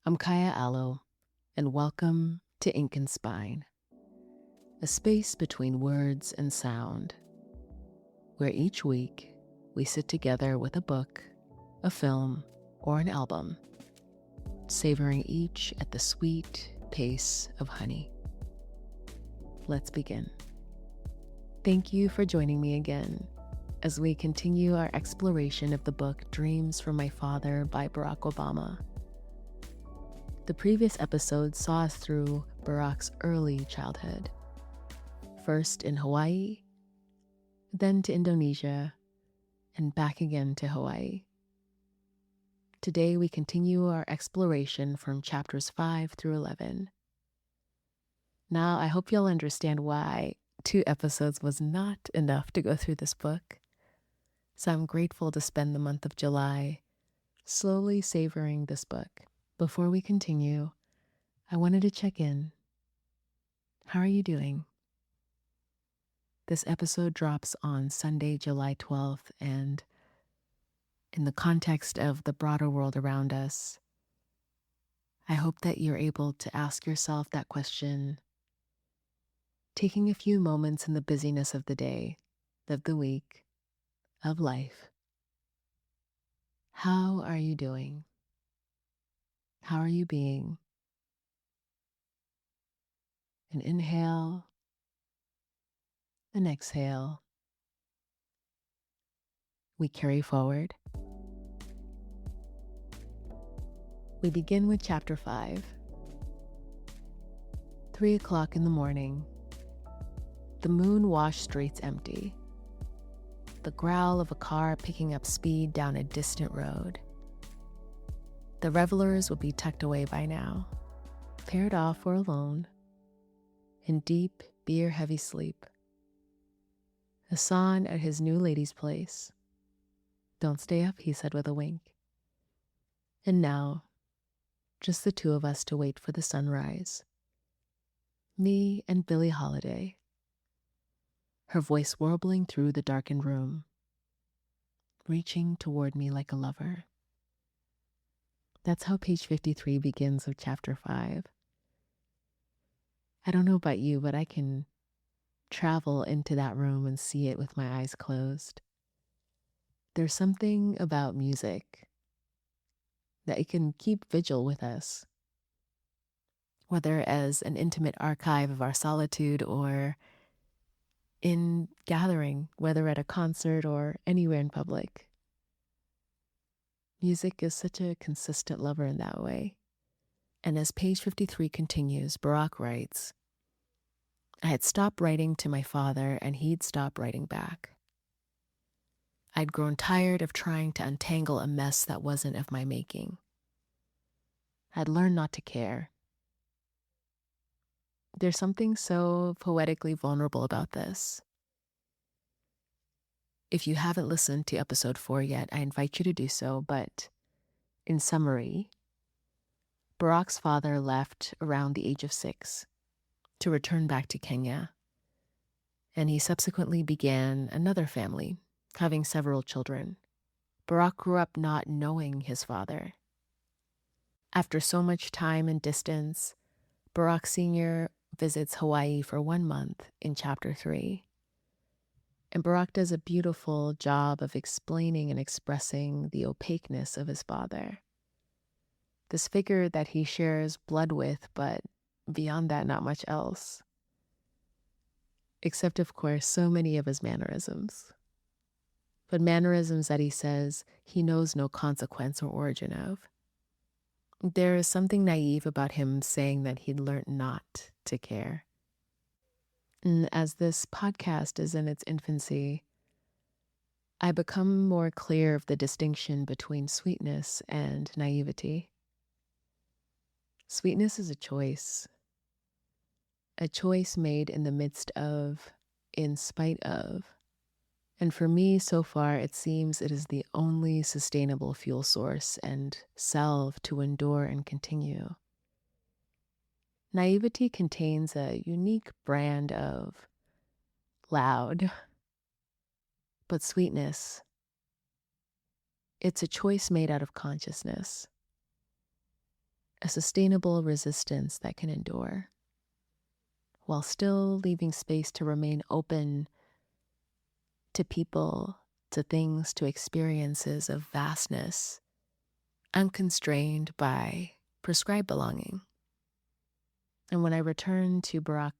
I'm Kaya Allo, and welcome to Ink and Spine, a space between words and sound, where each week we sit together with a book, a film, or an album, savoring each at the sweet pace of honey. Let's begin. Thank you for joining me again as we continue our exploration of the book Dreams from My Father by Barack Obama. The previous episode saw us through Barack's early childhood, first in Hawaii, then to Indonesia, and back again to Hawaii. Today we continue our exploration from chapters 5 through 11. Now I hope you'll understand why 2 episodes was not enough to go through this book, so I'm grateful to spend the month of July slowly savoring this book. Before we continue, I wanted to check in. How are you doing? This episode drops on Sunday, July 12th, and in the context of the broader world around us, I hope that you're able to ask yourself that question, taking a few moments in the busyness of the day, of the week, of life. How are you doing? How are you being? An inhale, an exhale. We carry forward. We begin with chapter 5. 3 o'clock in the morning. The moon-washed streets empty. The growl of a car picking up speed down a distant road. The revelers will be tucked away by now, paired off or alone, in deep, beer-heavy sleep. Hassan at his new lady's place. Don't stay up, he said with a wink. And now, just the two of us to wait for the sunrise. Me and Billie Holiday, her voice warbling through the darkened room, reaching toward me like a lover. That's how page 53 begins of chapter 5. I don't know about you, but I can travel into that room and see it with my eyes closed. There's something about music that it can keep vigil with us, whether as an intimate archive of our solitude or in gathering, whether at a concert or anywhere in public. Music is such a consistent lover in that way. And as page 53 continues, Barack writes, I had stopped writing to my father and he'd stopped writing back. I'd grown tired of trying to untangle a mess that wasn't of my making. I'd learned not to care. There's something so poetically vulnerable about this. If you haven't listened to episode 4 yet, I invite you to do so, but in summary, Barack's father left around the age of 6 to return back to Kenya, and he subsequently began another family, having several children. Barack grew up not knowing his father. After so much time and distance, Barack Sr. visits Hawaii for 1 month in chapter 3. And Barack does a beautiful job of explaining and expressing the opaqueness of his father. This figure that he shares blood with, but beyond that, not much else. Except, of course, so many of his mannerisms. But mannerisms that he says he knows no consequence or origin of. There is something naive about him saying that he'd learned not to care. And as this podcast is in its infancy, I become more clear of the distinction between sweetness and naivety. Sweetness is a choice made in the midst of, in spite of. And for me, so far, it seems it is the only sustainable fuel source and salve to endure and continue. Naivety contains a unique brand of loud, but sweetness, it's a choice made out of consciousness. a sustainable resistance that can endure, while still leaving space to remain open to people, to things, to experiences of vastness, unconstrained by prescribed belonging. And when I return to Barack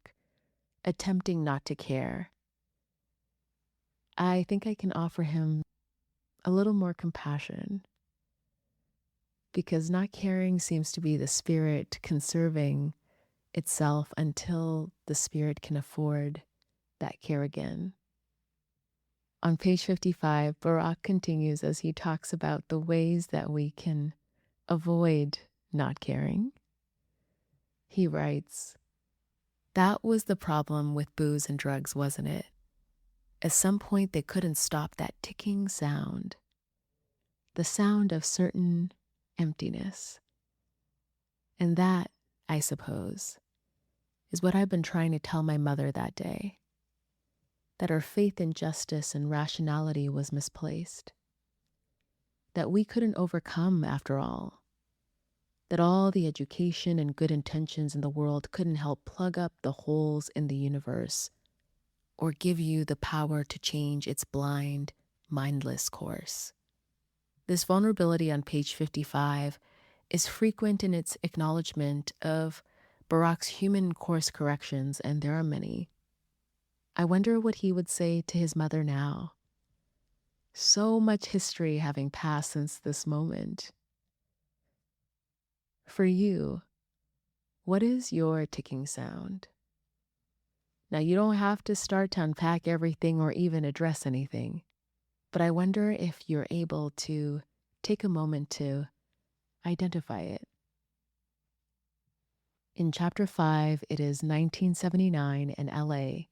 attempting not to care, I think I can offer him a little more compassion, because not caring seems to be the spirit conserving itself until the spirit can afford that care again. On page 55, Barack continues as he talks about the ways that we can avoid not caring. He writes, "That was the problem with booze and drugs, wasn't it? At some point, they couldn't stop that ticking sound, the sound of certain emptiness. And that, I suppose, is what I've been trying to tell my mother that day, that her faith in justice and rationality was misplaced, that we couldn't overcome after all, that all the education and good intentions in the world couldn't help plug up the holes in the universe or give you the power to change its blind, mindless course." This vulnerability on page 55 is frequent in its acknowledgement of Barack's human course corrections, and there are many. I wonder what he would say to his mother now. So much history having passed since this moment. For you, what is your ticking sound? Now, you don't have to start to unpack everything or even address anything, but I wonder if you're able to take a moment to identify it. In chapter 5, it is 1979 in LA,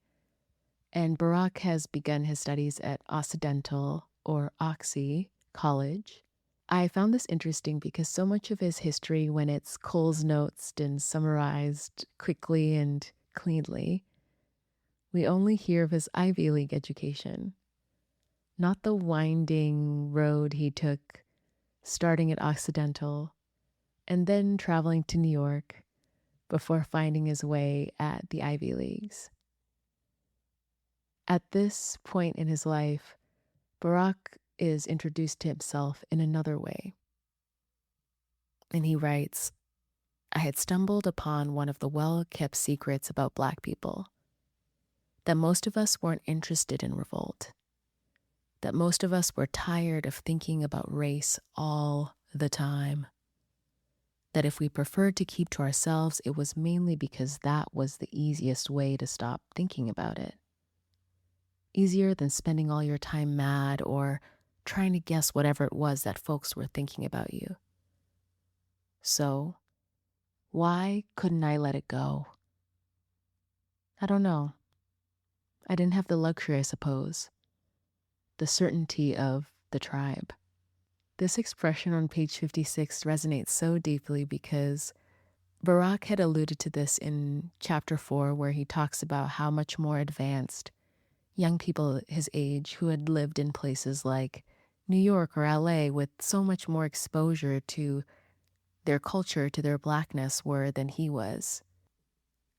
and Barack has begun his studies at Occidental, or Oxy, College. I found this interesting because so much of his history, when it's Cole's notes and summarized quickly and cleanly, we only hear of his Ivy League education, not the winding road he took starting at Occidental and then traveling to New York before finding his way at the Ivy Leagues. At this point in his life, Barack is introduced to himself in another way. And he writes, "I had stumbled upon one of the well-kept secrets about Black people, that most of us weren't interested in revolt, that most of us were tired of thinking about race all the time, that if we preferred to keep to ourselves, it was mainly because that was the easiest way to stop thinking about it. Easier than spending all your time mad or trying to guess whatever it was that folks were thinking about you. So, why couldn't I let it go? I don't know. I didn't have the luxury, I suppose. The certainty of the tribe." This expression on page 56 resonates so deeply because Barack had alluded to this in chapter 4, where he talks about how much more advanced young people his age who had lived in places like New York or LA with so much more exposure to their culture, to their Blackness were than he was.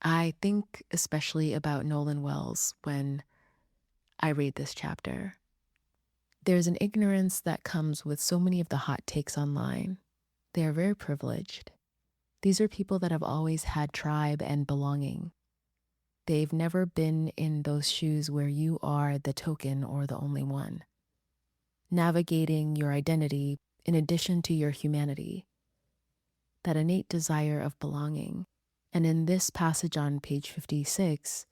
I think especially about Nolan Wells when I read this chapter. There's an ignorance that comes with so many of the hot takes online. They are very privileged. These are people that have always had tribe and belonging. They've never been in those shoes where you are the token or the only one, navigating your identity in addition to your humanity, that innate desire of belonging. And in this passage on page 56,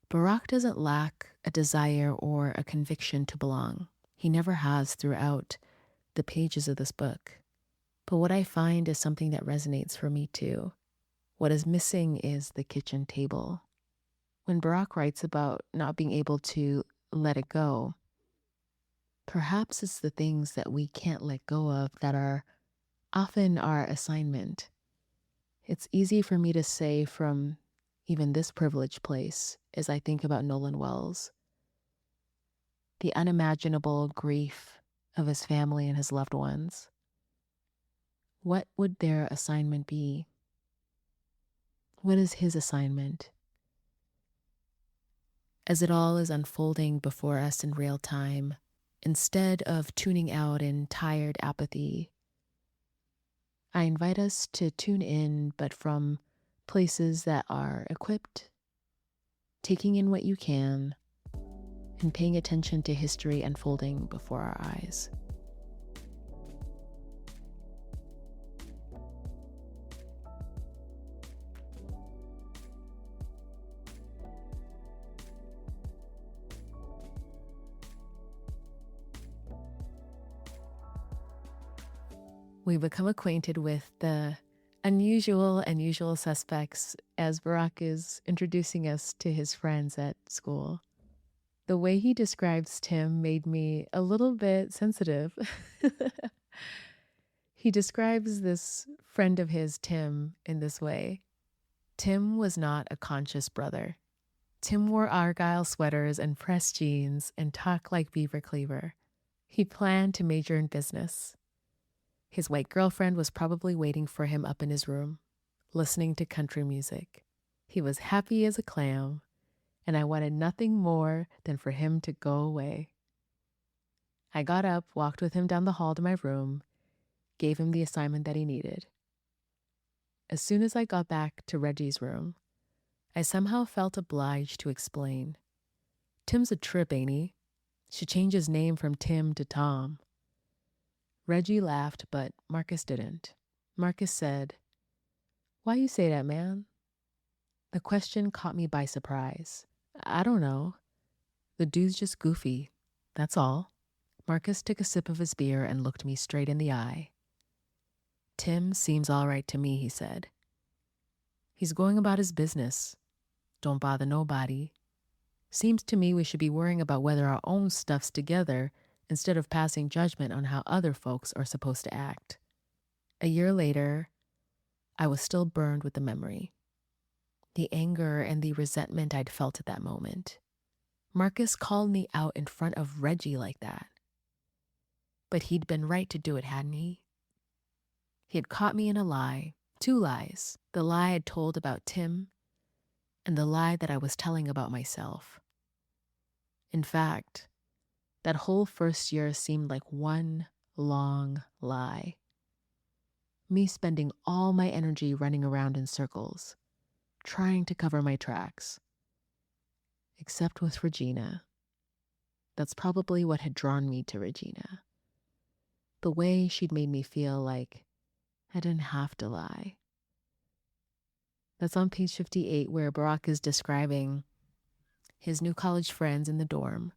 Barack doesn't lack a desire or a conviction to belong. He never has throughout the pages of this book. But what I find is something that resonates for me too. What is missing is the kitchen table. When Barack writes about not being able to let it go, perhaps it's the things that we can't let go of that are often our assignment. It's easy for me to say from even this privileged place as I think about Nolan Wells, the unimaginable grief of his family and his loved ones, What would their assignment be? What is his assignment? As it all is unfolding before us in real time, instead of tuning out in tired apathy, I invite us to tune in, but from places that are equipped, taking in what you can, and paying attention to history unfolding before our eyes. We become acquainted with the unusual and usual suspects as Barack is introducing us to his friends at school. The way he describes Tim made me a little bit sensitive. He describes this friend of his, Tim, in this way. Tim was not a conscious brother. Tim wore Argyle sweaters and pressed jeans and talked like Beaver Cleaver. He planned to major in business. His white girlfriend was probably waiting for him up in his room, listening to country music. He was happy as a clam, and I wanted nothing more than for him to go away. I got up, walked with him down the hall to my room, gave him the assignment that he needed. As soon as I got back to Reggie's room, I somehow felt obliged to explain. Tim's a trip, ain't he? Should change his name from Tim to Tom. Reggie laughed, but Marcus didn't. Marcus said, "Why you say that, man?" The question caught me by surprise. I don't know. The dude's just goofy. That's all. Marcus took a sip of his beer and looked me straight in the eye. "Tim seems all right to me," he said. "He's going about his business. Don't bother nobody. Seems to me we should be worrying about whether our own stuff's together instead of passing judgment on how other folks are supposed to act." A year later, I was still burned with the memory, the anger and the resentment I'd felt at that moment. Marcus called me out in front of Reggie like that. But he'd been right to do it, hadn't he? He had caught me in a lie, two lies, the lie I'd told about Tim and the lie that I was telling about myself. In fact, that whole first year seemed like one long lie. Me spending all my energy running around in circles, trying to cover my tracks. Except with Regina. That's probably what had drawn me to Regina. The way she'd made me feel like I didn't have to lie. That's on page 58 where Barack is describing his new college friends in the dorm.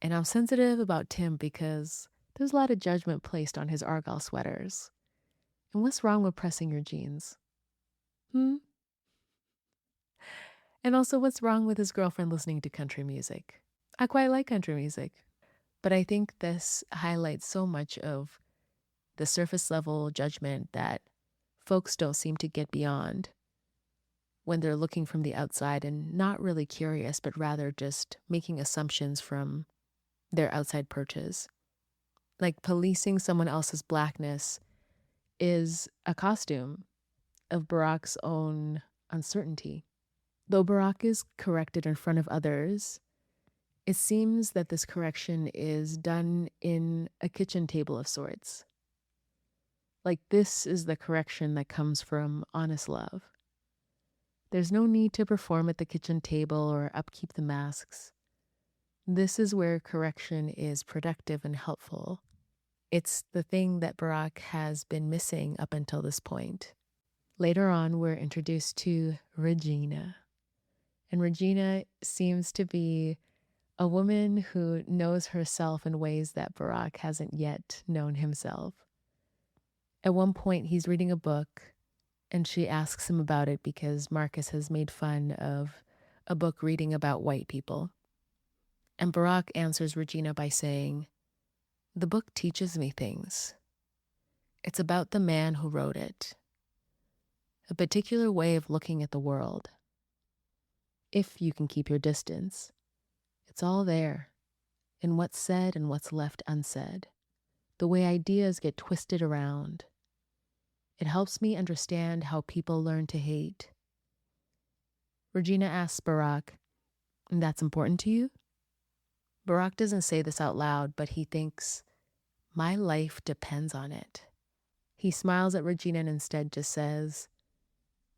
And I'm sensitive about Tim because there's a lot of judgment placed on his Argyle sweaters. And what's wrong with pressing your jeans? And also, what's wrong with his girlfriend listening to country music? I quite like country music. But I think this highlights so much of the surface level judgment that folks don't seem to get beyond when they're looking from the outside and not really curious, but rather just making assumptions from their outside perches. Like policing someone else's blackness is a costume of Barack's own uncertainty. Though Barack is corrected in front of others, it seems that this correction is done in a kitchen table of sorts. Like this is the correction that comes from honest love. There's no need to perform at the kitchen table or upkeep the masks. This is where correction is productive and helpful. It's the thing that Barack has been missing up until this point. Later on, we're introduced to Regina. And Regina seems to be a woman who knows herself in ways that Barack hasn't yet known himself. At one point, he's reading a book, and she asks him about it because Marcus has made fun of a book reading about white people. And Barack answers Regina by saying, "The book teaches me things. It's about the man who wrote it, a particular way of looking at the world. If you can keep your distance, it's all there, in what's said and what's left unsaid, the way ideas get twisted around, It helps me understand how people learn to hate. Regina asks Barack, "That's important to you?" Barack doesn't say this out loud, but he thinks, "My life depends on it." He smiles at Regina and instead just says,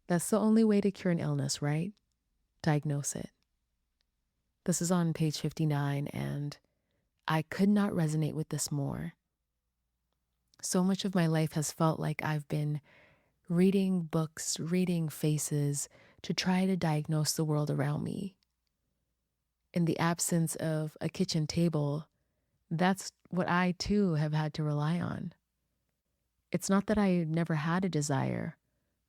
"That's the only way to cure an illness, right? Diagnose it." This is on page 59, and I could not resonate with this more. So much of my life has felt like I've been reading books, reading faces to try to diagnose the world around me. In the absence of a kitchen table, that's what I too have had to rely on. It's not that I never had a desire.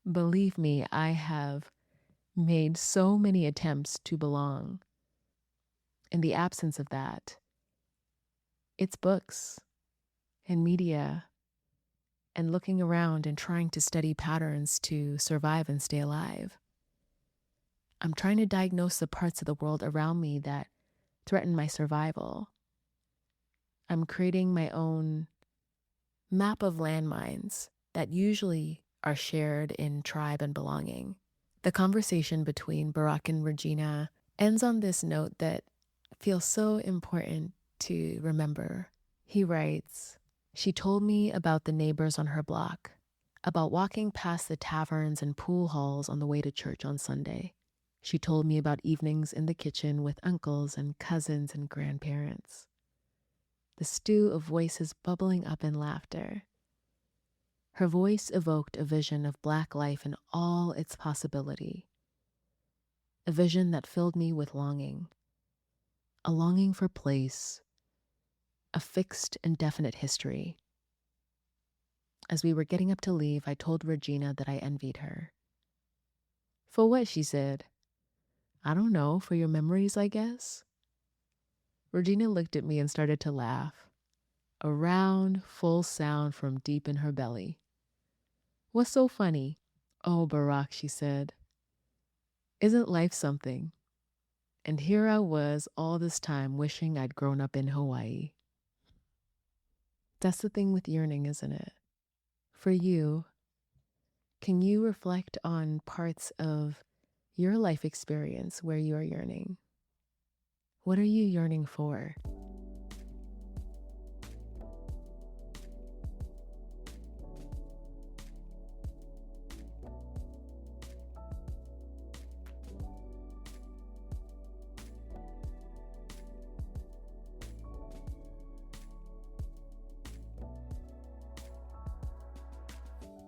Believe me, I have made so many attempts to belong. In the absence of that, it's books and media and looking around and trying to study patterns to survive and stay alive. I'm trying to diagnose the parts of the world around me that threaten my survival. I'm creating my own map of landmines that usually are shared in tribe and belonging. The conversation between Barack and Regina ends on this note that feels so important to remember. He writes, "She told me about the neighbors on her block, about walking past the taverns and pool halls on the way to church on Sunday. She told me about evenings in the kitchen with uncles and cousins and grandparents. The stew of voices bubbling up in laughter. Her voice evoked a vision of Black life in all its possibility, a vision that filled me with longing, a longing for place, a fixed and definite history. As we were getting up to leave, I told Regina that I envied her." "For what?" she said. "I don't know, for your memories, I guess." Regina looked at me and started to laugh, a round, full sound from deep in her belly. "What's so funny?" "Oh, Barack," she said. "Isn't life something? And here I was all this time wishing I'd grown up in Hawaii." That's the thing with yearning, isn't it? For you, can you reflect on parts of your life experience where you are yearning? What are you yearning for?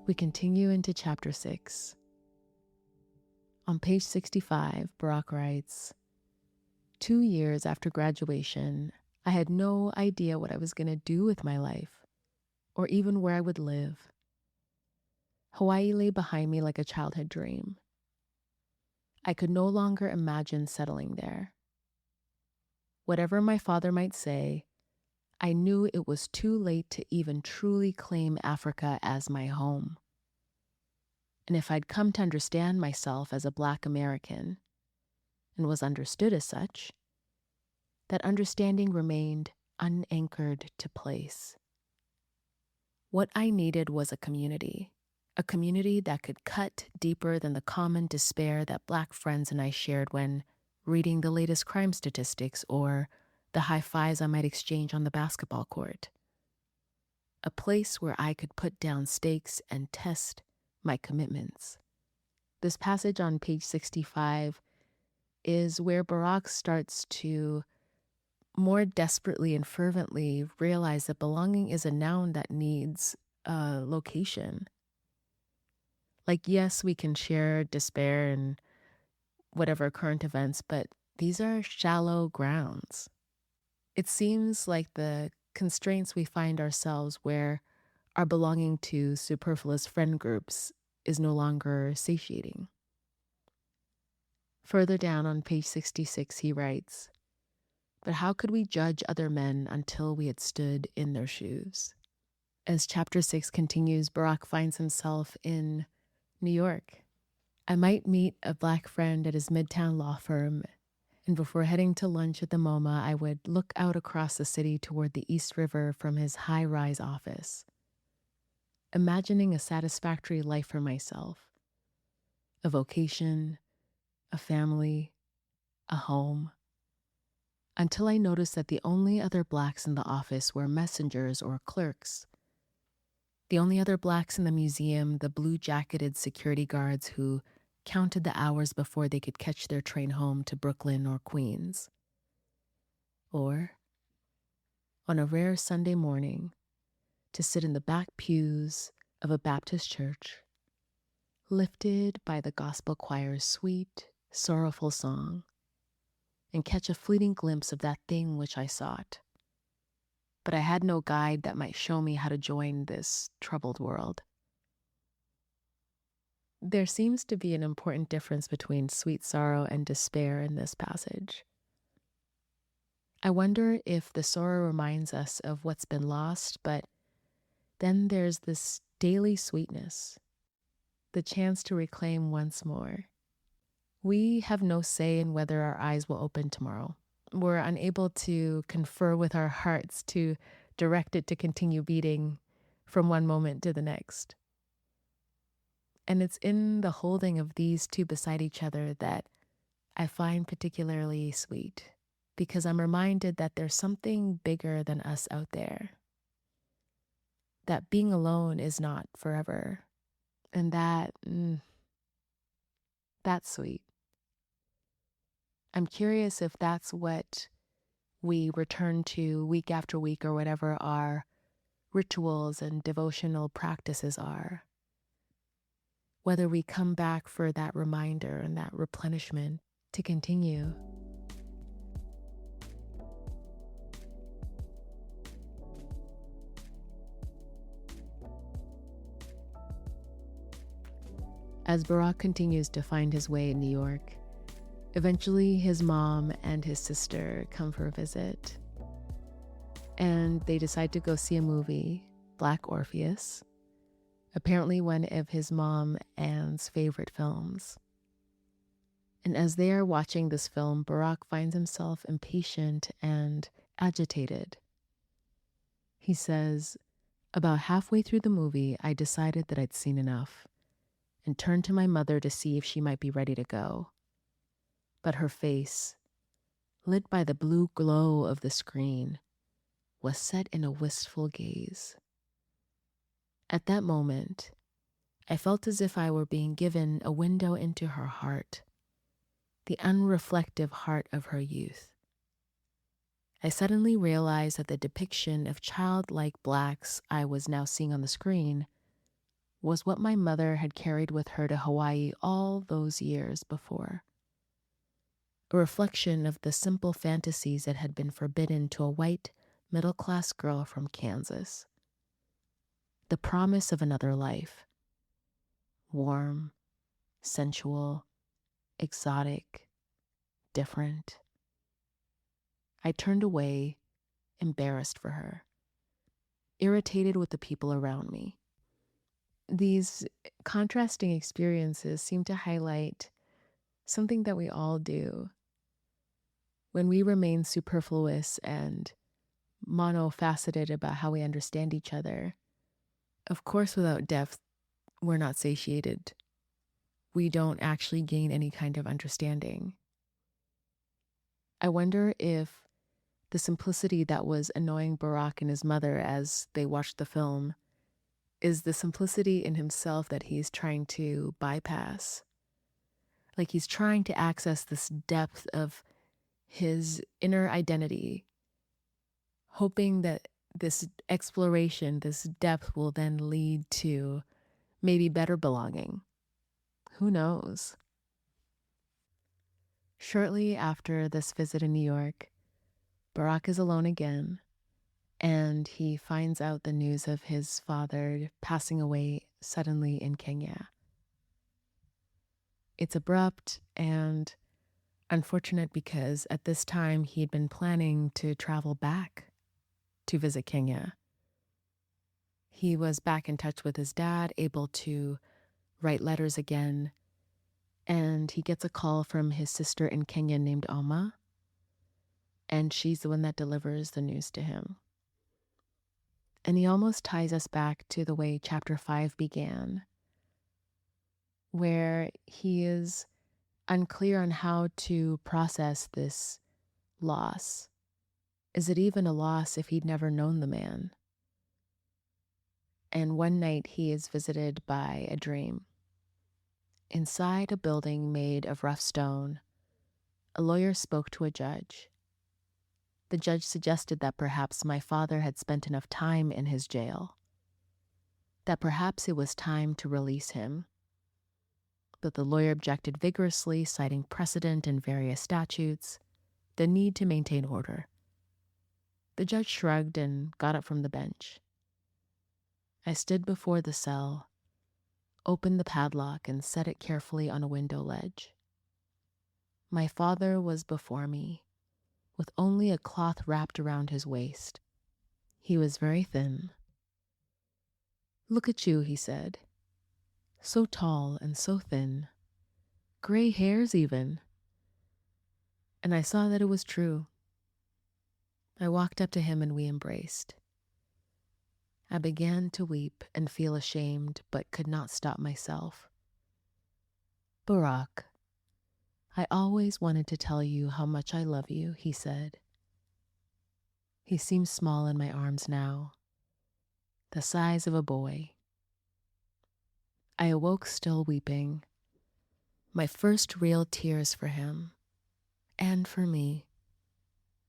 We continue into chapter 6. On page 65, Barack writes, 2 years after graduation, I had no idea what I was going to do with my life, or even where I would live. Hawaii lay behind me like a childhood dream. I could no longer imagine settling there. Whatever my father might say, I knew it was too late to even truly claim Africa as my home. And if I'd come to understand myself as a Black American, and was understood as such, that understanding remained unanchored to place. What I needed was a community that could cut deeper than the common despair that Black friends and I shared when reading the latest crime statistics or the high fives I might exchange on the basketball court. A place where I could put down stakes and test my commitments. This passage on page 65 is where Barack starts to more desperately and fervently realize that belonging is a noun that needs a location. Like, yes, we can share despair and whatever current events, but these are shallow grounds. It seems like the constraints we find ourselves where our belonging to superfluous friend groups is no longer satiating. Further down on page 66, he writes, "But how could we judge other men until we had stood in their shoes?" As chapter 6 continues, Barack finds himself in New York. I might meet a Black friend at his Midtown law firm, and before heading to lunch at the MoMA, I would look out across the city toward the East River from his high-rise office. imagining a satisfactory life for myself, a vocation, a family, a home, until I noticed that the only other blacks in the office were messengers or clerks. The only other blacks in the museum, the blue-jacketed security guards who counted the hours before they could catch their train home to Brooklyn or Queens. Or, on a rare Sunday morning, to sit in the back pews of a Baptist church, lifted by the gospel choir's sweet, sorrowful song, and catch a fleeting glimpse of that thing which I sought. But I had no guide that might show me how to join this troubled world. There seems to be an important difference between sweet sorrow and despair in this passage. I wonder if the sorrow reminds us of what's been lost, but then there's this daily sweetness, the chance to reclaim once more. We have no say in whether our eyes will open tomorrow. We're unable to confer with our hearts to direct it to continue beating from one moment to the next. And it's in the holding of these two beside each other that I find particularly sweet, because I'm reminded that there's something bigger than us out there, that being alone is not forever, and that's sweet. I'm curious if that's what we return to week after week, or whatever our rituals and devotional practices are. Whether we come back for that reminder and that replenishment to continue. As Barack continues to find his way in New York, eventually his mom and his sister come for a visit. And they decide to go see a movie, Black Orpheus, apparently one of his mom Anne's favorite films. And as they are watching this film, Barack finds himself impatient and agitated. He says, "About halfway through the movie, I decided that I'd seen enough and turned to my mother to see if she might be ready to go. But her face, lit by the blue glow of the screen, was set in a wistful gaze. At that moment, I felt as if I were being given a window into her heart, the unreflective heart of her youth. I suddenly realized that the depiction of childlike blacks I was now seeing on the screen was what my mother had carried with her to Hawaii all those years before. A reflection of the simple fantasies that had been forbidden to a white, middle-class girl from Kansas. The promise of another life. Warm, sensual, exotic, different. I turned away, embarrassed for her, irritated with the people around me. These contrasting experiences seem to highlight something that we all do. When we remain superfluous and monofaceted about how we understand each other, of course, without depth, we're not satiated. We don't actually gain any kind of understanding. I wonder if the simplicity that was annoying Barack and his mother as they watched the film is the simplicity in himself that he's trying to bypass. Like he's trying to access this depth of his inner identity, hoping that this exploration, this depth will then lead to maybe better belonging. Who knows? Shortly after this visit in New York, Barack is alone again, and he finds out the news of his father passing away suddenly in Kenya. It's abrupt and unfortunate because at this time he had been planning to travel back to visit Kenya. He was back in touch with his dad, able to write letters again, and he gets a call from his sister in Kenya named Alma, and she's the one that delivers the news to him. And he almost ties us back to the way chapter 5 began, where he is unclear on how to process this loss. Is it even a loss if he'd never known the man? And one night he is visited by a dream. Inside a building made of rough stone, a lawyer spoke to a judge. The judge suggested that perhaps my father had spent enough time in his jail, that perhaps it was time to release him. But the lawyer objected vigorously, citing precedent in various statutes, the need to maintain order. The judge shrugged and got up from the bench. I stood before the cell, opened the padlock, and set it carefully on a window ledge. My father was before me, with only a cloth wrapped around his waist. He was very thin. "Look at you," he said. "So tall and so thin. Gray hairs even." And I saw that it was true. I walked up to him and we embraced. I began to weep and feel ashamed, but could not stop myself. "Barack, I always wanted to tell you how much I love you," he said. He seems small in my arms now, the size of a boy. I awoke still weeping, my first real tears for him, and for me,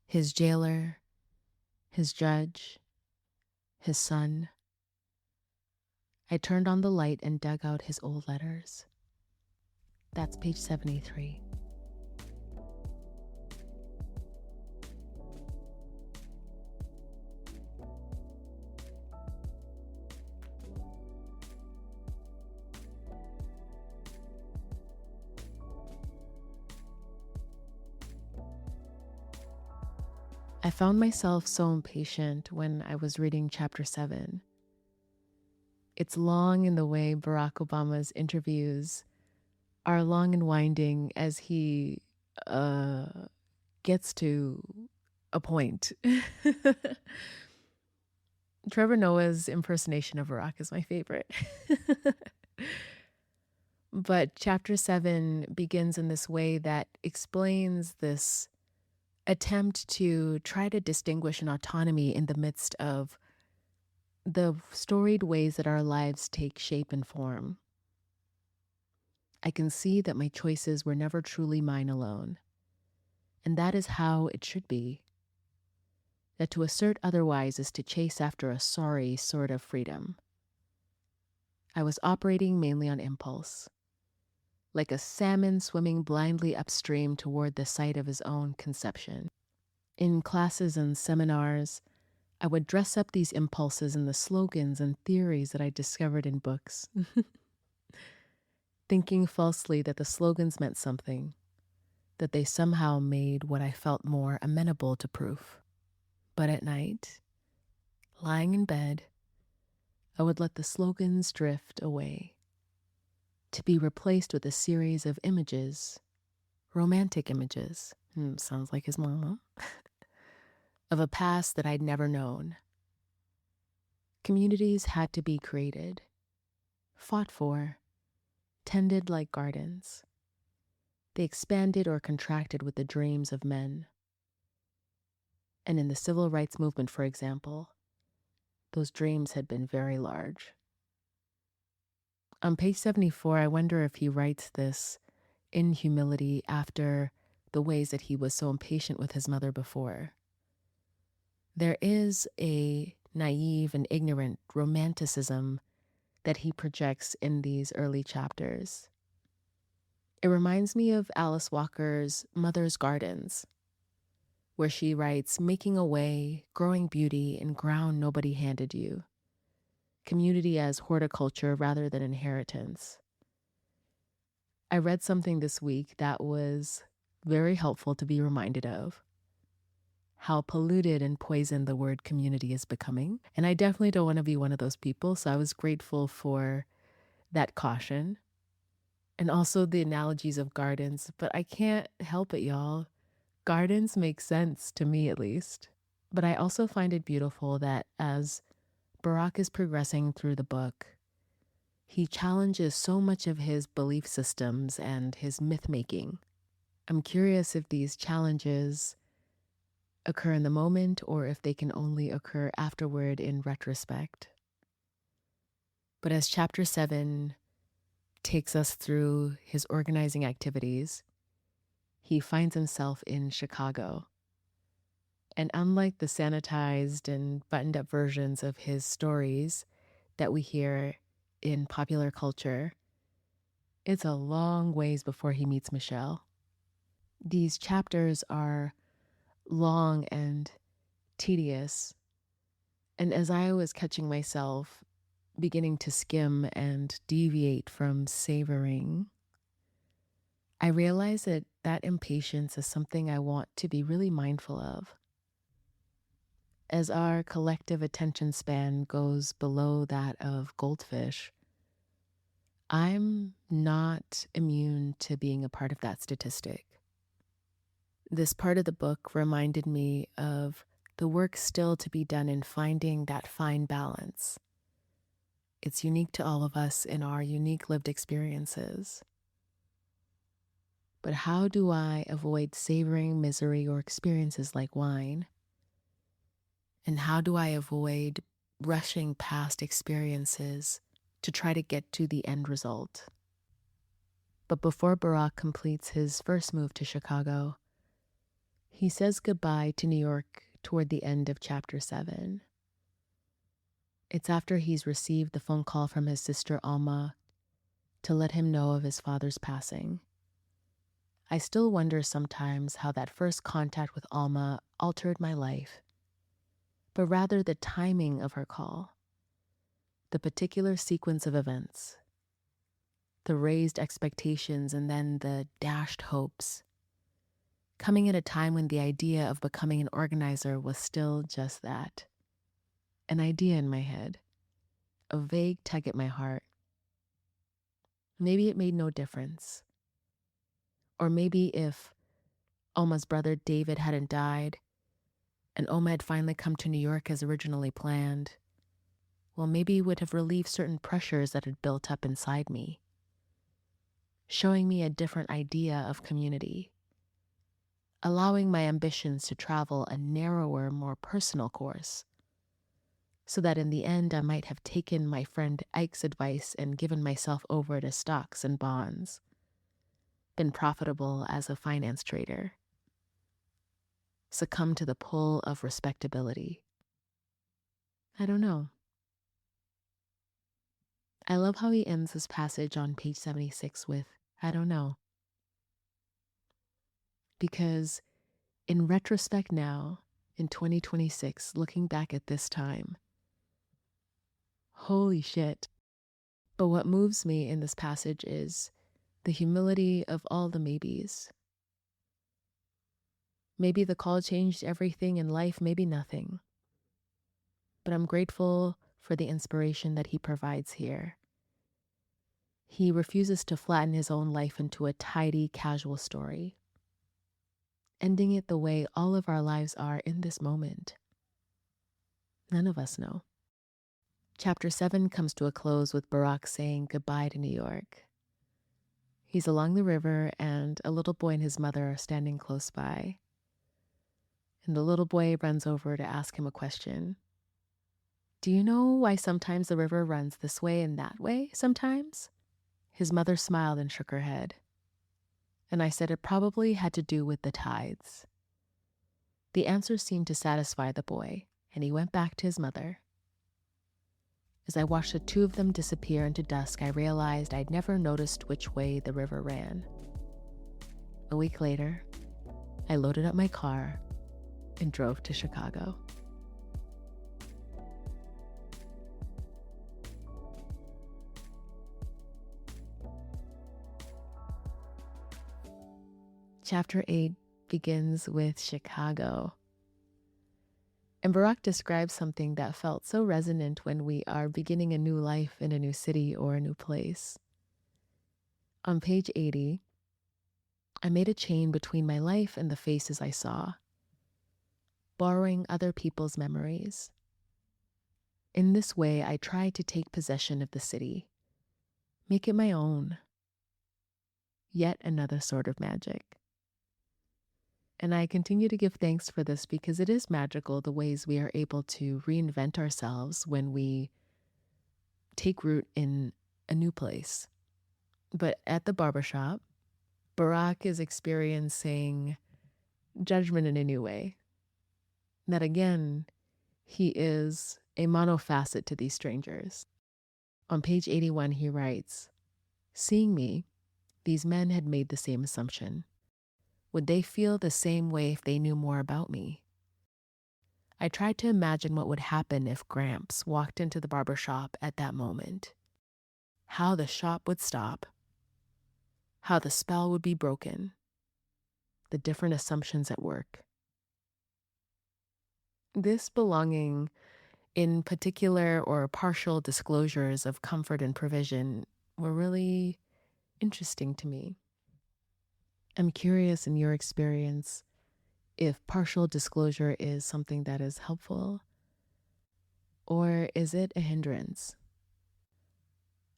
his jailer, his judge, his son. I turned on the light and dug out his old letters. That's page 73. I found myself so impatient when I was reading chapter 7. It's long in the way Barack Obama's interviews are long and winding as he gets to a point. Trevor Noah's impersonation of Barack is my favorite. But chapter 7 begins in this way that explains this attempt to try to distinguish an autonomy in the midst of the storied ways that our lives take shape and form. I can see that my choices were never truly mine alone, and that is how it should be. That to assert otherwise is to chase after a sorry sort of freedom. I was operating mainly on impulse, like a salmon swimming blindly upstream toward the site of his own conception. In classes and seminars, I would dress up these impulses in the slogans and theories that I discovered in books, thinking falsely that the slogans meant something, that they somehow made what I felt more amenable to proof. But at night, lying in bed, I would let the slogans drift away, to be replaced with a series of images, romantic images, sounds like his mama, of a past that I'd never known. Communities had to be created, fought for, tended like gardens. They expanded or contracted with the dreams of men. And in the civil rights movement, for example, those dreams had been very large. On page 74, I wonder if he writes this in humility after the ways that he was so impatient with his mother before. There is a naive and ignorant romanticism that he projects in these early chapters. It reminds me of Alice Walker's Mother's Gardens, where she writes, "Making a way, growing beauty in ground nobody handed you. Community as horticulture rather than inheritance." I read something this week that was very helpful to be reminded of how polluted and poisoned the word community is becoming. And I definitely don't want to be one of those people, so I was grateful for that caution. And also the analogies of gardens, but I can't help it, y'all. Gardens make sense to me, at least. But I also find it beautiful that as Barack is progressing through the book, he challenges so much of his belief systems and his myth making. I'm curious if these challenges occur in the moment or if they can only occur afterward in retrospect. But as chapter 7 takes us through his organizing activities, he finds himself in Chicago. And unlike the sanitized and buttoned up versions of his stories that we hear in popular culture, it's a long ways before he meets Michelle. These chapters are long and tedious. And as I was catching myself beginning to skim and deviate from savoring, I realized that that impatience is something I want to be really mindful of. As our collective attention span goes below that of goldfish, I'm not immune to being a part of that statistic. This part of the book reminded me of the work still to be done in finding that fine balance. It's unique to all of us in our unique lived experiences. But how do I avoid savoring misery or experiences like wine? And how do I avoid rushing past experiences to try to get to the end result? But before Barack completes his first move to Chicago, he says goodbye to New York toward the end of chapter 7. It's after he's received the phone call from his sister Alma to let him know of his father's passing. I still wonder sometimes how that first contact with Alma altered my life, but rather the timing of her call, the particular sequence of events, the raised expectations and then the dashed hopes, coming at a time when the idea of becoming an organizer was still just that, an idea in my head, a vague tug at my heart. Maybe it made no difference. Or maybe if Alma's brother David hadn't died and Oma had finally come to New York as originally planned, well, maybe it would have relieved certain pressures that had built up inside me, showing me a different idea of community, allowing my ambitions to travel a narrower, more personal course, so that in the end I might have taken my friend Ike's advice and given myself over to stocks and bonds, been profitable as a finance trader, succumbed to the pull of respectability. I don't know. I love how he ends this passage on page 76 with, I don't know. Because in retrospect now, in 2026, looking back at this time, holy shit. But what moves me in this passage is the humility of all the maybes. Maybe the call changed everything in life, maybe nothing. But I'm grateful for the inspiration that he provides here. He refuses to flatten his own life into a tidy, casual story, ending it the way all of our lives are in this moment. None of us know. Chapter 7 comes to a close with Barack saying goodbye to New York. He's along the river and a little boy and his mother are standing close by. And the little boy runs over to ask him a question. Do you know why sometimes the river runs this way and that way sometimes? His mother smiled and shook her head. And I said it probably had to do with the tides. The answer seemed to satisfy the boy, and he went back to his mother. As I watched the two of them disappear into dusk, I realized I'd never noticed which way the river ran. A week later, I loaded up my car and drove to Chicago. Chapter 8 begins with Chicago. And Barack describes something that felt so resonant when we are beginning a new life in a new city or a new place. On page 80, I made a chain between my life and the faces I saw, borrowing other people's memories. In this way, I try to take possession of the city, make it my own, yet another sort of magic. And I continue to give thanks for this because it is magical the ways we are able to reinvent ourselves when we take root in a new place. But at the barbershop, Barack is experiencing judgment in a new way. That again, he is a monofacet to these strangers. On page 81, he writes, "Seeing me, these men had made the same assumption. Would they feel the same way if they knew more about me? I tried to imagine what would happen if Gramps walked into the barber shop at that moment. How the shop would stop. How the spell would be broken. The different assumptions at work." This belonging in particular or partial disclosures of comfort and provision were really interesting to me. I'm curious in your experience if partial disclosure is something that is helpful or is it a hindrance?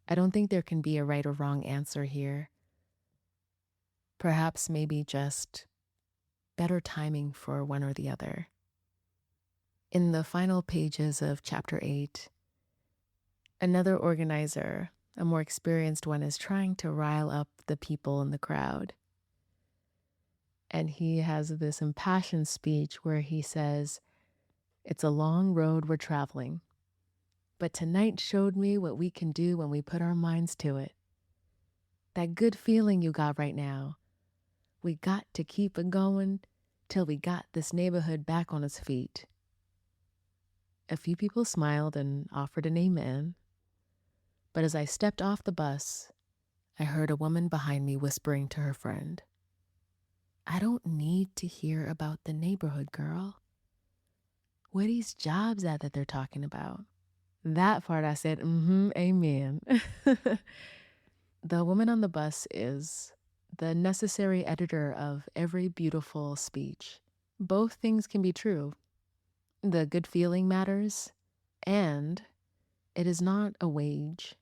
I don't think there can be a right or wrong answer here. Perhaps maybe just better timing for one or the other. In the final pages of chapter 8, another organizer, a more experienced one, is trying to rile up the people in the crowd. And he has this impassioned speech where he says, "It's a long road we're traveling, but tonight showed me what we can do when we put our minds to it. That good feeling you got right now, we got to keep it going till we got this neighborhood back on its feet." A few people smiled and offered an amen. But as I stepped off the bus, I heard a woman behind me whispering to her friend, "I don't need to hear about the neighborhood, girl. Where these jobs at that they're talking about?" That part I said, amen. The woman on the bus is the necessary editor of every beautiful speech. Both things can be true. The good feeling matters, and it is not a wage.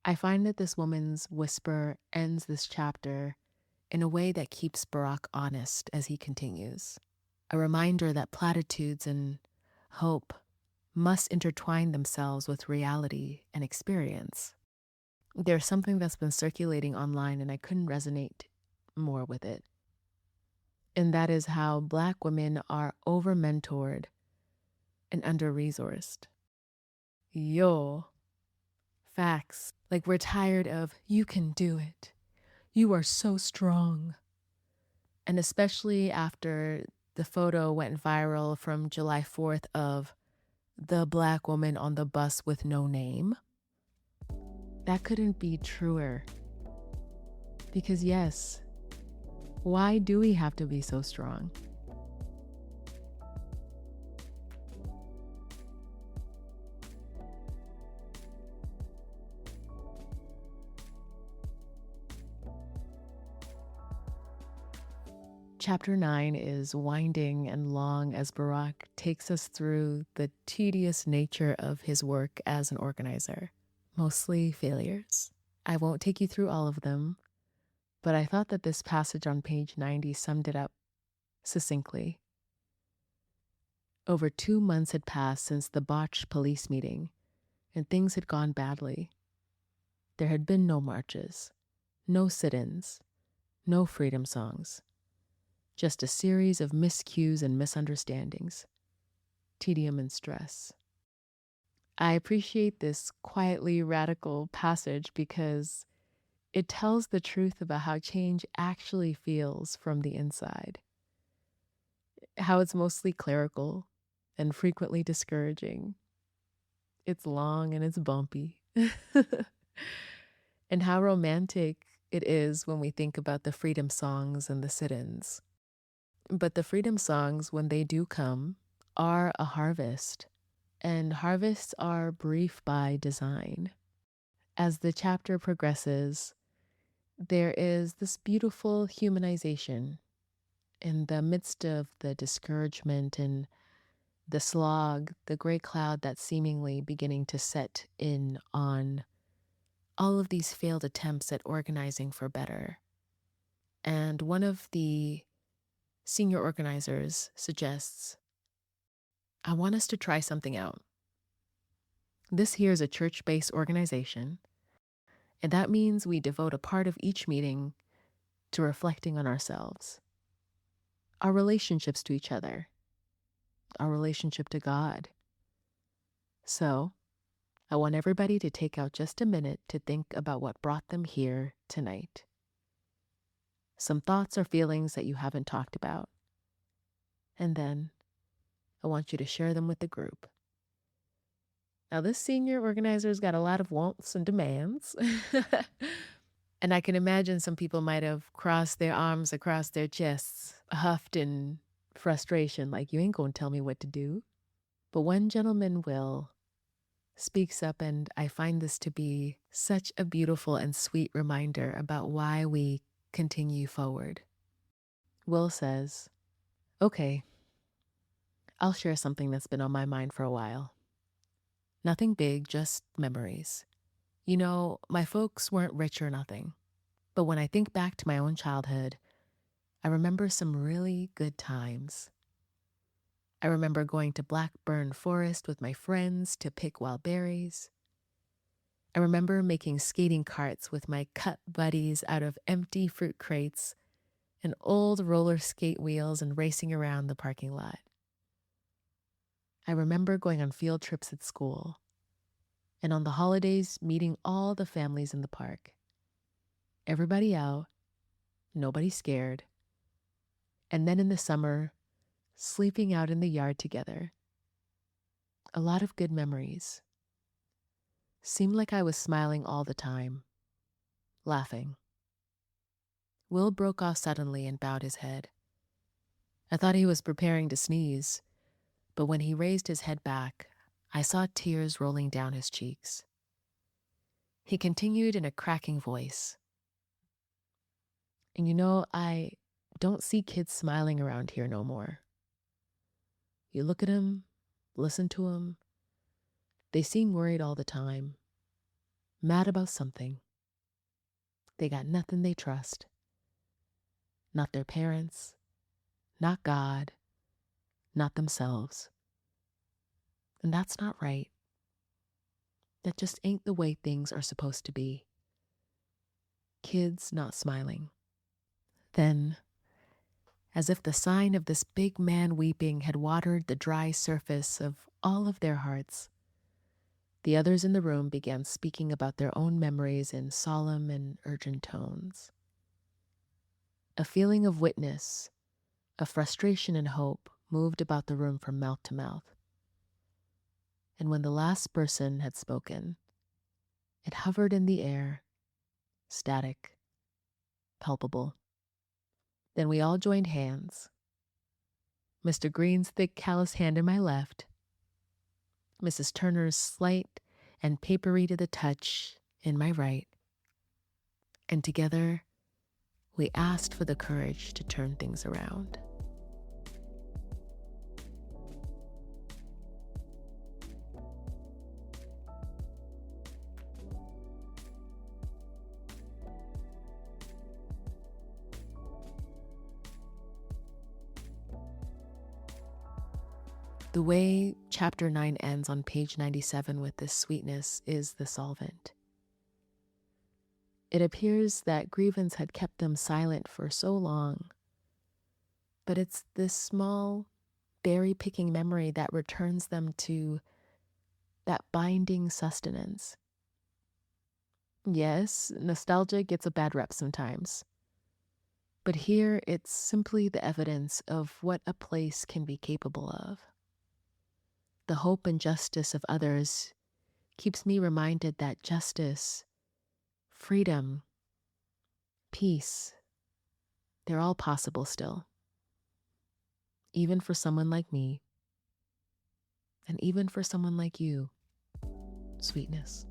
I find that this woman's whisper ends this chapter in a way that keeps Barack honest as he continues. A reminder that platitudes and hope must intertwine themselves with reality and experience. There's something that's been circulating online and I couldn't resonate more with it. And that is how Black women are over-mentored and under-resourced. Yo, facts. Like we're tired of, "You can do it. You are so strong." And especially after the photo went viral from July 4th of the Black woman on the bus with no name. That couldn't be truer. Because yes, why do we have to be so strong? Chapter 9 is winding and long as Barack takes us through the tedious nature of his work as an organizer, mostly failures. I won't take you through all of them, but I thought that this passage on page 90 summed it up succinctly. Over 2 months had passed since the botched police meeting, and things had gone badly. There had been no marches, no sit-ins, no freedom songs. Just a series of miscues and misunderstandings, tedium and stress. I appreciate this quietly radical passage because it tells the truth about how change actually feels from the inside, how it's mostly clerical and frequently discouraging. It's long and it's bumpy. And how romantic it is when we think about the freedom songs and the sit-ins. But the freedom songs, when they do come, are a harvest, and harvests are brief by design. As the chapter progresses, there is this beautiful humanization in the midst of the discouragement and the slog, the gray cloud that's seemingly beginning to set in on all of these failed attempts at organizing for better. And one of the senior organizers suggests, I want us to try something out. This here is a church-based organization, and that means we devote a part of each meeting to reflecting on ourselves, our relationships to each other, our relationship to God. So, I want everybody to take out just a minute to think about what brought them here tonight. Some thoughts or feelings that you haven't talked about. And then I want you to share them with the group. Now, this senior organizer's got a lot of wants and demands. And I can imagine some people might have crossed their arms across their chests, huffed in frustration, like, you ain't gonna tell me what to do. But one gentleman, Will, speaks up, and I find this to be such a beautiful and sweet reminder about why we continue forward. Will says, okay, I'll share something that's been on my mind for a while. Nothing big, just memories. You know, my folks weren't rich or nothing, but when I think back to my own childhood, I remember some really good times. I remember going to Blackburn Forest with my friends to pick wild berries. I remember making skating carts with my cut buddies out of empty fruit crates and old roller skate wheels and racing around the parking lot. I remember going on field trips at school, and on the holidays meeting all the families in the park. Everybody out, nobody scared, and then in the summer, sleeping out in the yard together. A lot of good memories. Seemed like I was smiling all the time, laughing. Will broke off suddenly and bowed his head. I thought he was preparing to sneeze, but when he raised his head back, I saw tears rolling down his cheeks. He continued in a cracking voice. And you know, I don't see kids smiling around here no more. You look at them, listen to them, they seem worried all the time, mad about something. They got nothing they trust. Not their parents, not God, not themselves. And that's not right. That just ain't the way things are supposed to be. Kids not smiling. Then, as if the sign of this big man weeping had watered the dry surface of all of their hearts, the others in the room began speaking about their own memories in solemn and urgent tones. A feeling of witness, of frustration and hope moved about the room from mouth to mouth. And when the last person had spoken, it hovered in the air, static, palpable. Then we all joined hands. Mr. Green's thick, callous hand in my left, Mrs. Turner's slight and papery to the touch in my right, and together we asked for the courage to turn things around. The way chapter 9 ends on page 97 with this sweetness is the solvent. It appears that grievance had kept them silent for so long, but it's this small, berry-picking memory that returns them to that binding sustenance. Yes, nostalgia gets a bad rep sometimes, but here it's simply the evidence of what a place can be capable of. The hope and justice of others keeps me reminded that justice, freedom, peace, they're all possible still. Even for someone like me, and even for someone like you, sweetness.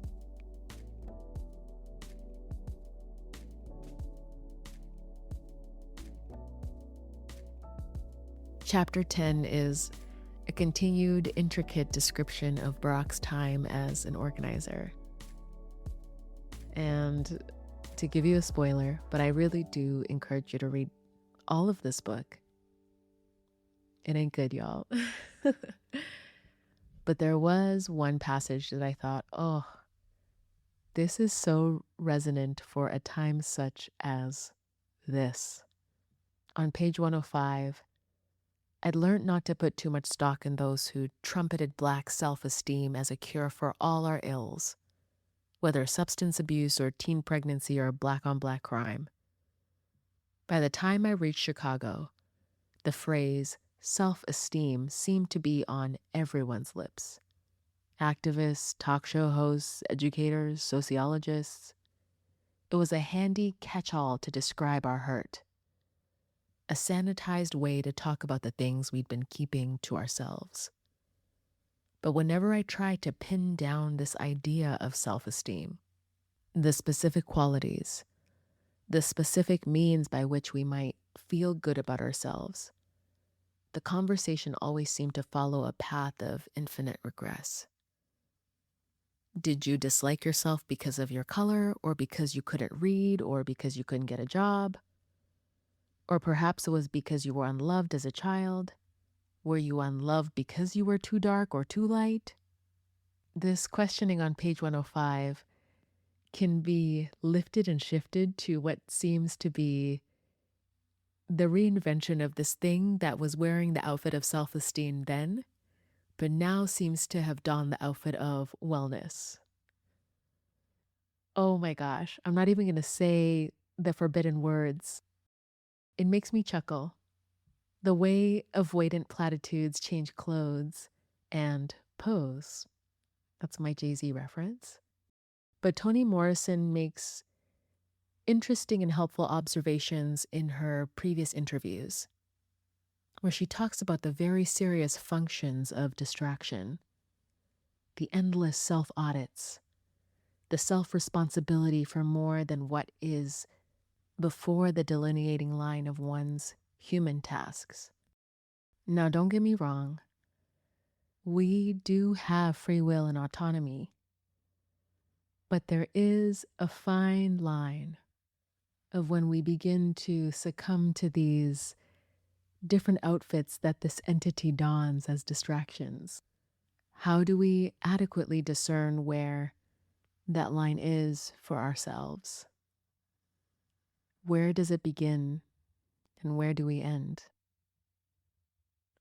Chapter 10 is a continued intricate description of Barack's time as an organizer. And to give you a spoiler, but I really do encourage you to read all of this book. It ain't good, y'all. But there was one passage that I thought, oh, this is so resonant for a time such as this. On page 105, I'd learned not to put too much stock in those who trumpeted Black self-esteem as a cure for all our ills, whether substance abuse or teen pregnancy or Black-on-Black crime. By the time I reached Chicago, the phrase self-esteem seemed to be on everyone's lips. Activists, talk show hosts, educators, sociologists. It was a handy catch-all to describe our hurt. A sanitized way to talk about the things we'd been keeping to ourselves. But whenever I tried to pin down this idea of self-esteem, the specific qualities, the specific means by which we might feel good about ourselves, the conversation always seemed to follow a path of infinite regress. Did you dislike yourself because of your color, or because you couldn't read, or because you couldn't get a job? Or perhaps it was because you were unloved as a child. Were you unloved because you were too dark or too light? This questioning on page 105 can be lifted and shifted to what seems to be the reinvention of this thing that was wearing the outfit of self-esteem then, but now seems to have donned the outfit of wellness. Oh my gosh, I'm not even going to say the forbidden words. It makes me chuckle. The way avoidant platitudes change clothes and pose. That's my Jay-Z reference. But Toni Morrison makes interesting and helpful observations in her previous interviews, where she talks about the very serious functions of distraction, the endless self-audits, the self-responsibility for more than what is before the delineating line of one's human tasks. Now, don't get me wrong. We do have free will and autonomy, but there is a fine line of when we begin to succumb to these different outfits that this entity dons as distractions. How do we adequately discern where that line is for ourselves? Where does it begin and where do we end?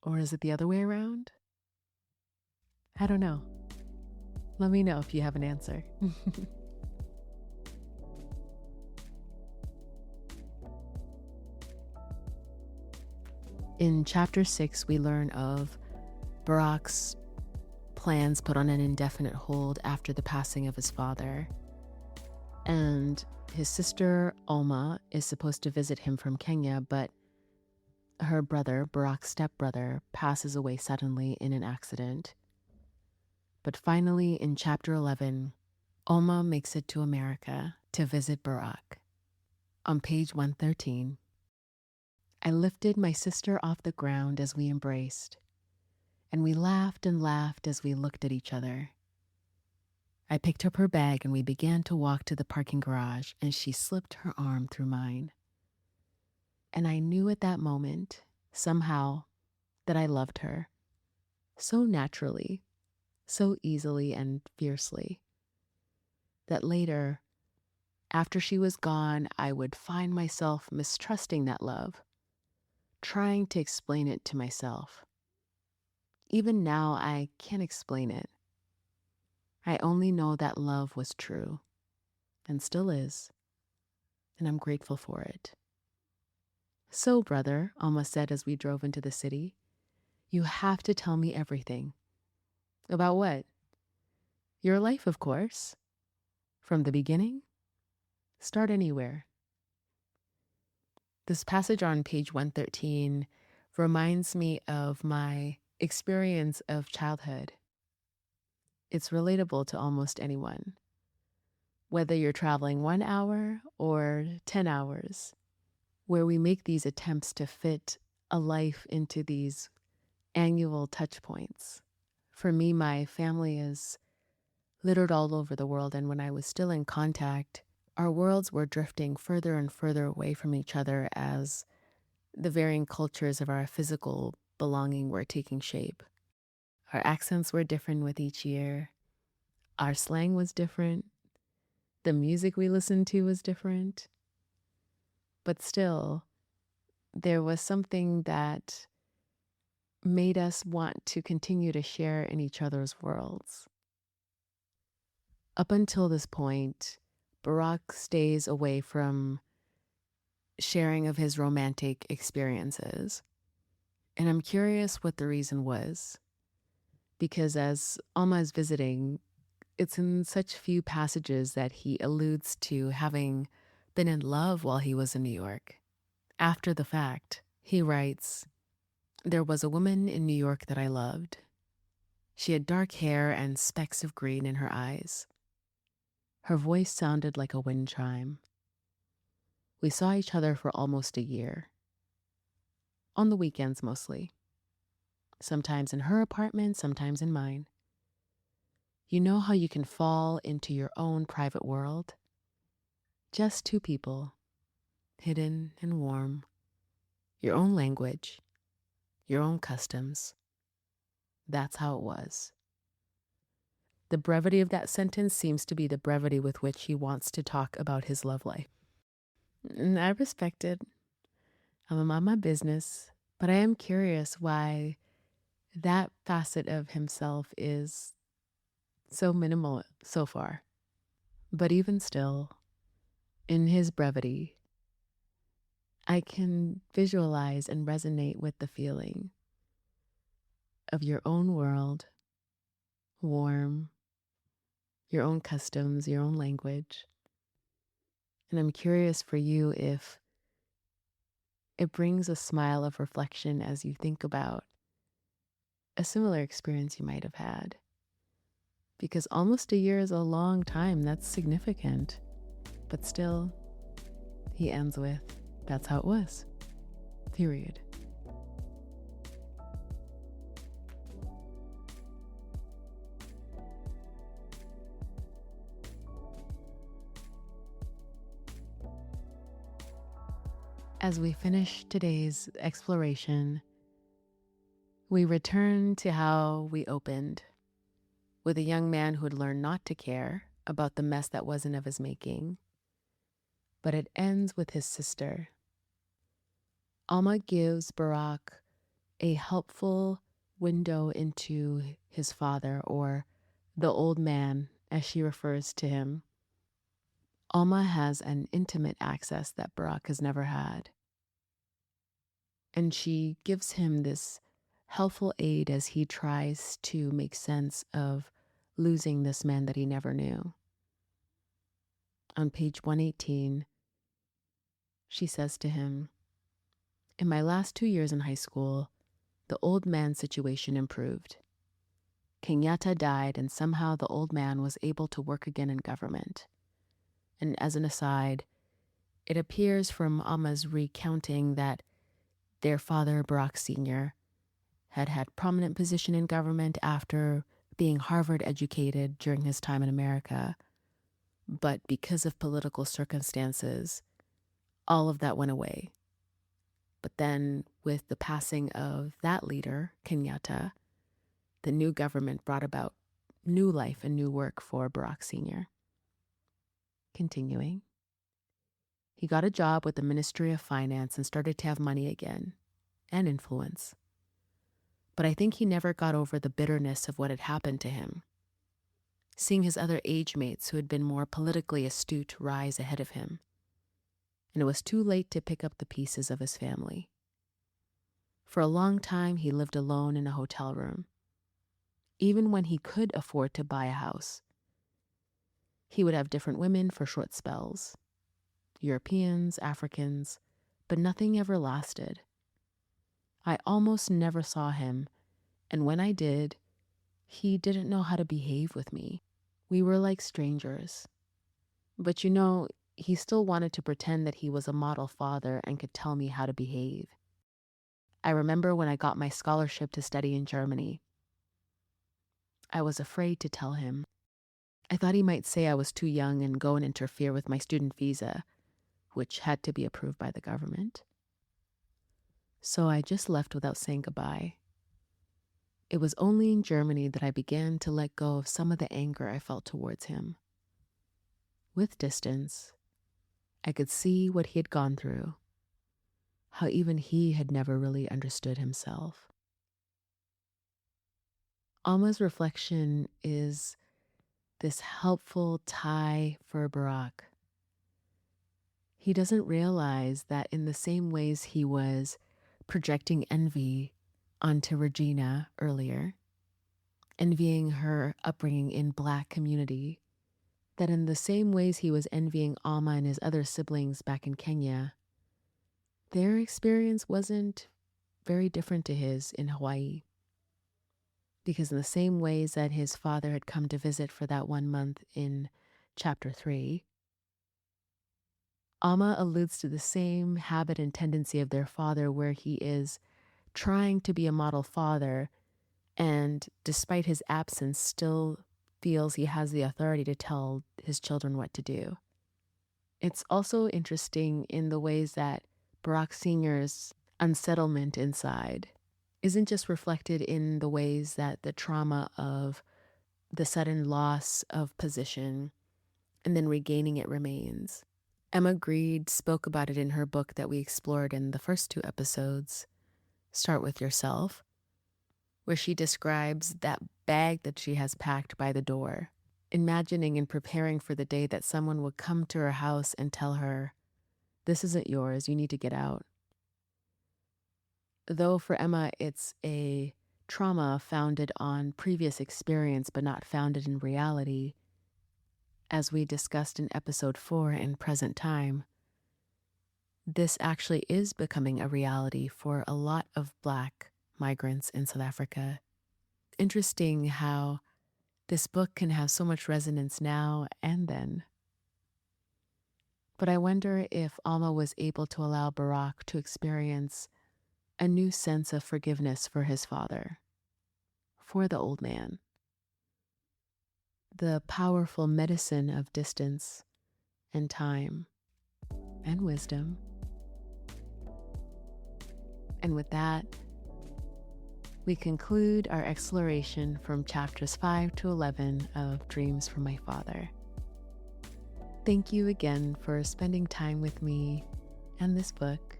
Or is it the other way around? I don't know. Let me know if you have an answer. In chapter 6, we learn of Barack's plans put on an indefinite hold after the passing of his father. And his sister, Alma, is supposed to visit him from Kenya, but her brother, Barack's stepbrother, passes away suddenly in an accident. But finally, in chapter 11, Alma makes it to America to visit Barack. On page 113, I lifted my sister off the ground as we embraced, and we laughed and laughed as we looked at each other. I picked up her bag and we began to walk to the parking garage, and she slipped her arm through mine. And I knew at that moment, somehow, that I loved her, so naturally, so easily and fiercely, that later, after she was gone, I would find myself mistrusting that love, trying to explain it to myself. Even now, I can't explain it. I only know that love was true, and still is, and I'm grateful for it. So, brother, Alma said as we drove into the city, you have to tell me everything. About what? Your life, of course. From the beginning? Start anywhere. This passage on page 113 reminds me of my experience of childhood. It's relatable to almost anyone. Whether you're traveling 1 hour or 10 hours, where we make these attempts to fit a life into these annual touch points. For me, my family is littered all over the world, and when I was still in contact, our worlds were drifting further and further away from each other as the varying cultures of our physical belonging were taking shape. Our accents were different with each year. Our slang was different. The music we listened to was different. But still, there was something that made us want to continue to share in each other's worlds. Up until this point, Barack stays away from sharing of his romantic experiences. And I'm curious what the reason was. Because as Alma is visiting, it's in such few passages that he alludes to having been in love while he was in New York. After the fact, he writes, "There was a woman in New York that I loved. She had dark hair and specks of green in her eyes. Her voice sounded like a wind chime. We saw each other for almost a year. On the weekends mostly. Sometimes in her apartment, sometimes in mine. You know how you can fall into your own private world? Just two people, hidden and warm. Your own language, your own customs. That's how it was." The brevity of that sentence seems to be the brevity with which he wants to talk about his love life. And I respect it. I'm on my business, but I am curious why that facet of himself is so minimal so far. But even still, in his brevity, I can visualize and resonate with the feeling of your own world, warm, your own customs, your own language. And I'm curious for you if it brings a smile of reflection as you think about a similar experience you might have had. Because almost a year is a long time, that's significant. But still, he ends with, "That's how it was." Period. As we finish today's exploration, we return to how we opened, with a young man who had learned not to care about the mess that wasn't of his making. But it ends with his sister. Alma gives Barack a helpful window into his father, or the old man, as she refers to him. Alma has an intimate access that Barack has never had. And she gives him this helpful aid as he tries to make sense of losing this man that he never knew. On page 118, she says to him, "In my last 2 years in high school, the old man's situation improved. Kenyatta died, and somehow the old man was able to work again in government." And as an aside, it appears from Alma's recounting that their father, Barack Sr., had prominent position in government after being Harvard educated during his time in America. But because of political circumstances, all of that went away. But then with the passing of that leader, Kenyatta, the new government brought about new life and new work for Barack Sr. Continuing, he got a job with the Ministry of Finance and started to have money again and influence. But I think he never got over the bitterness of what had happened to him, seeing his other age mates who had been more politically astute rise ahead of him. And it was too late to pick up the pieces of his family. For a long time, he lived alone in a hotel room, even when he could afford to buy a house. He would have different women for short spells, Europeans, Africans, but nothing ever lasted. I almost never saw him, and when I did, he didn't know how to behave with me. We were like strangers. But he still wanted to pretend that he was a model father and could tell me how to behave. I remember when I got my scholarship to study in Germany. I was afraid to tell him. I thought he might say I was too young and go and interfere with my student visa, which had to be approved by the government. So I just left without saying goodbye. It was only in Germany that I began to let go of some of the anger I felt towards him. With distance, I could see what he had gone through, how even he had never really understood himself. Alma's reflection is this helpful tie for Barak. He doesn't realize that in the same ways he was projecting envy onto Regina earlier, envying her upbringing in Black community, that in the same ways he was envying Alma and his other siblings back in Kenya, their experience wasn't very different to his in Hawaii. Because in the same ways that his father had come to visit for that 1 month in chapter 3, Alma alludes to the same habit and tendency of their father where he is trying to be a model father and despite his absence still feels he has the authority to tell his children what to do. It's also interesting in the ways that Barak Sr.'s unsettlement inside isn't just reflected in the ways that the trauma of the sudden loss of position and then regaining it remains. Emma Greed spoke about it in her book that we explored in the first 2 episodes, Start With Yourself, where she describes that bag that she has packed by the door, imagining and preparing for the day that someone would come to her house and tell her, "This isn't yours, you need to get out." Though for Emma it's a trauma founded on previous experience but not founded in reality, as we discussed in episode 4 in Present Time, this actually is becoming a reality for a lot of Black migrants in South Africa. Interesting how this book can have so much resonance now and then. But I wonder if Alma was able to allow Barak to experience a new sense of forgiveness for his father, for the old man. The powerful medicine of distance and time and wisdom. And with that, we conclude our exploration from chapters 5 to 11 of Dreams from My Father. Thank you again for spending time with me and this book.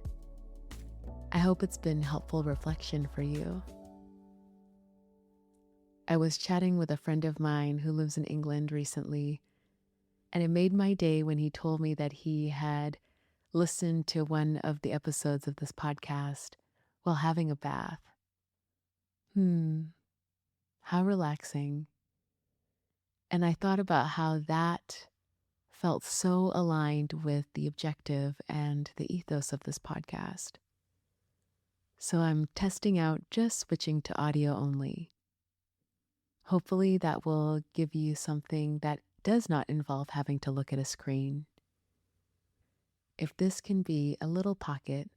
I hope it's been helpful reflection for you. I was chatting with a friend of mine who lives in England recently, and it made my day when he told me that he had listened to one of the episodes of this podcast while having a bath. How relaxing. And I thought about how that felt so aligned with the objective and the ethos of this podcast. So I'm testing out just switching to audio only. Hopefully that will give you something that does not involve having to look at a screen. If this can be a little pocket,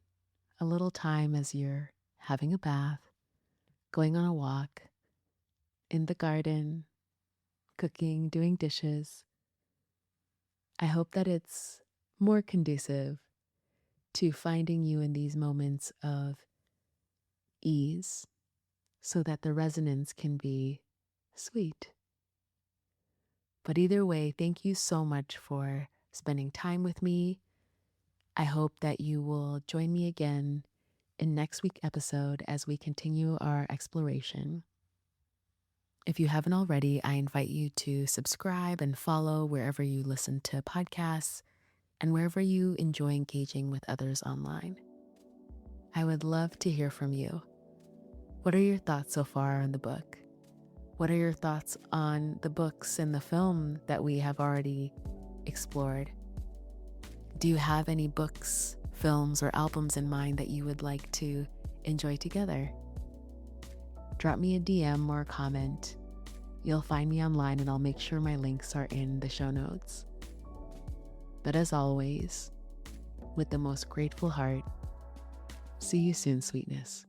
a little time as you're having a bath, going on a walk, in the garden, cooking, doing dishes, I hope that it's more conducive to finding you in these moments of ease so that the resonance can be sweet. But either way, thank you so much for spending time with me. I hope that you will join me again in next week's episode as we continue our exploration. If you haven't already, I invite you to subscribe and follow wherever you listen to podcasts and wherever you enjoy engaging with others online. I would love to hear from you. What are your thoughts so far on the book? What are your thoughts on the books and the film that we have already explored? Do you have any books, films, or albums in mind that you would like to enjoy together? Drop me a DM or a comment. You'll find me online and I'll make sure my links are in the show notes. But as always, with the most grateful heart, see you soon, sweetness.